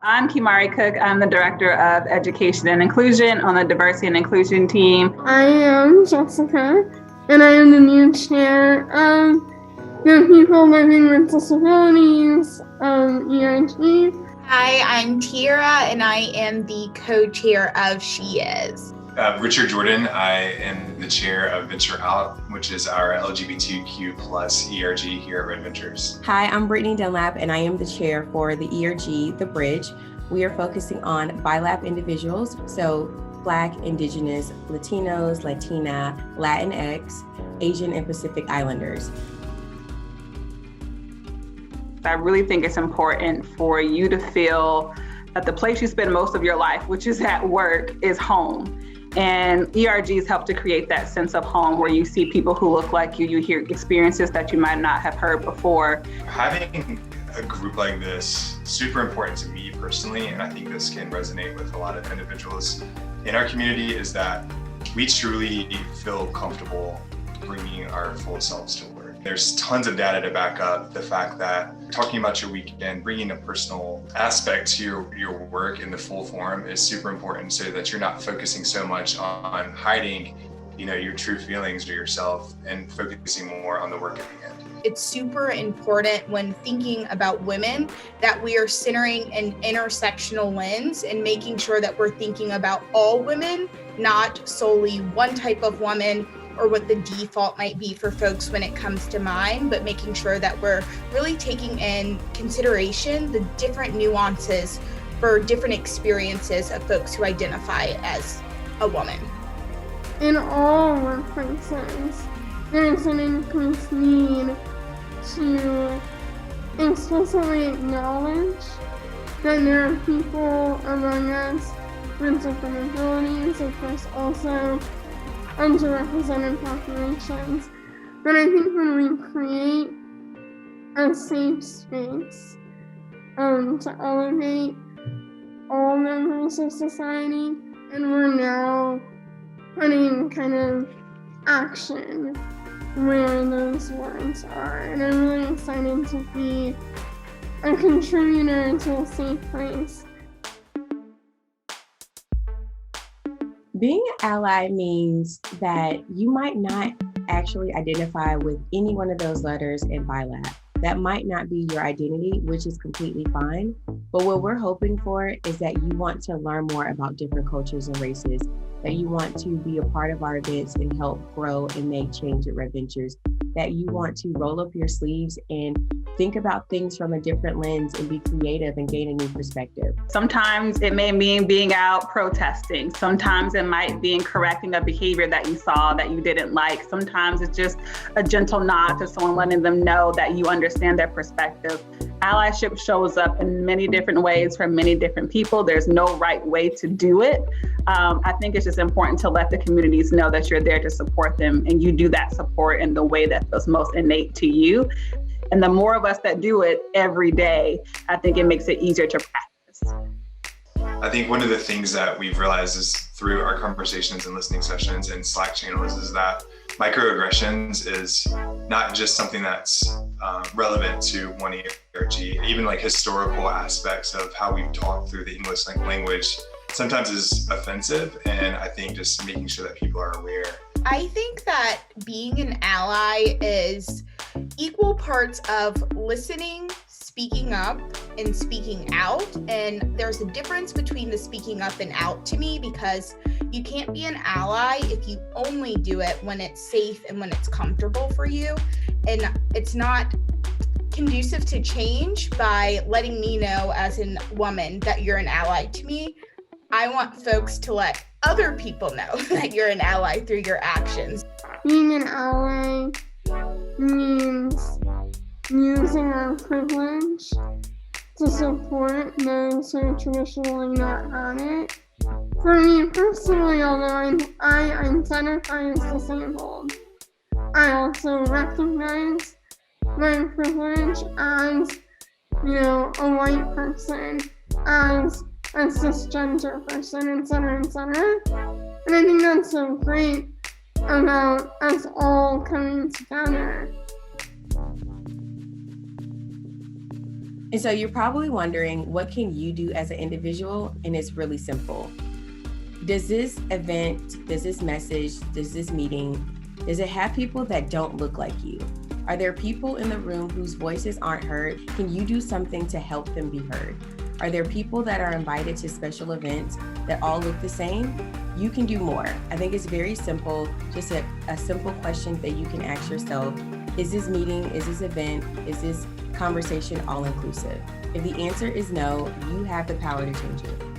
I'm Kimari Cook. I'm the Director of Education and Inclusion on the Diversity and Inclusion team. I am Jessica, and I am the new chair of the People Living with Disabilities, ERG. Hi, I'm Tiara, and I am the co-chair of She Is. Richard Jordan. I am the chair of Venture Out, which is our LGBTQ plus ERG here at Red Ventures. Hi, I'm Brittany Dunlap, and I am the chair for the ERG, The Bridge. We are focusing on BILAP individuals, so Black, Indigenous, Latinos, Latina, Latinx, Asian, and Pacific Islanders. I really think it's important for you to feel that the place you spend most of your life, which is at work, is home. And ERGs help to create that sense of home where you see people who look like you hear experiences that you might not have heard before. Having a group like this, super important to me personally, and I think this can resonate with a lot of individuals in our community, is that we truly feel comfortable bringing our full selves to work. There's tons of data to back up the fact that talking about your weekend, bringing a personal aspect to your work in the full form is super important, so that you're not focusing so much on hiding, your true feelings or yourself, and focusing more on the work at the end. It's super important when thinking about women that we are centering an intersectional lens and making sure that we're thinking about all women, not solely one type of woman or what the default might be for folks when it comes to mind, but making sure that we're really taking in consideration the different nuances for different experiences of folks who identify as a woman. In all workplaces, there's an increased need to explicitly acknowledge that there are people among us with different abilities, of course also underrepresented populations. But I think when we create a safe space to elevate all members of society, and we're now putting kind of action where those words are. And I'm really excited to be a contributor to a safe place. Being an ally means that you might not actually identify with any one of those letters in BILAP. That might not be your identity, which is completely fine. But what we're hoping for is that you want to learn more about different cultures and races, that you want to be a part of our events and help grow and make change at Red Ventures, that you want to roll up your sleeves and think about things from a different lens and be creative and gain a new perspective. Sometimes it may mean being out protesting. Sometimes it might mean correcting a behavior that you saw that you didn't like. Sometimes it's just a gentle nod to someone, letting them know that you understand their perspective. Allyship shows up in many different ways for many different people. There's no right way to do it. I think it's just important to let the communities know that you're there to support them, and you do that support in the way that feels most innate to you. And the more of us that do it every day, I think it makes it easier to practice. I think one of the things that we've realized is through our conversations and listening sessions and Slack channels is that microaggressions is not just something that's relevant to one ERG, even like historical aspects of how we've talked through the English language sometimes is offensive. And I think just making sure that people are aware. I think that being an ally is equal parts of listening, speaking up, and speaking out. And there's a difference between the speaking up and out to me, because you can't be an ally if you only do it when it's safe and when it's comfortable for you. And it's not conducive to change by letting me know as a woman that you're an ally to me. I want folks to let other people know that you're an ally through your actions. Being an ally means using our privilege to support those who are traditionally not on it. For me personally, although I identify as disabled, I also recognize my privilege as, a white person, as a cisgender person, etc., etc. And I think that's so great about us all coming together. And so you're probably wondering, what can you do as an individual? And it's really simple. Does this event, does this message, does this meeting, does it have people that don't look like you? Are there people in the room whose voices aren't heard? Can you do something to help them be heard? Are there people that are invited to special events that all look the same? You can do more. I think it's very simple, just a simple question that you can ask yourself. Is this meeting, is this event, is this conversation all inclusive? If the answer is no, you have the power to change it.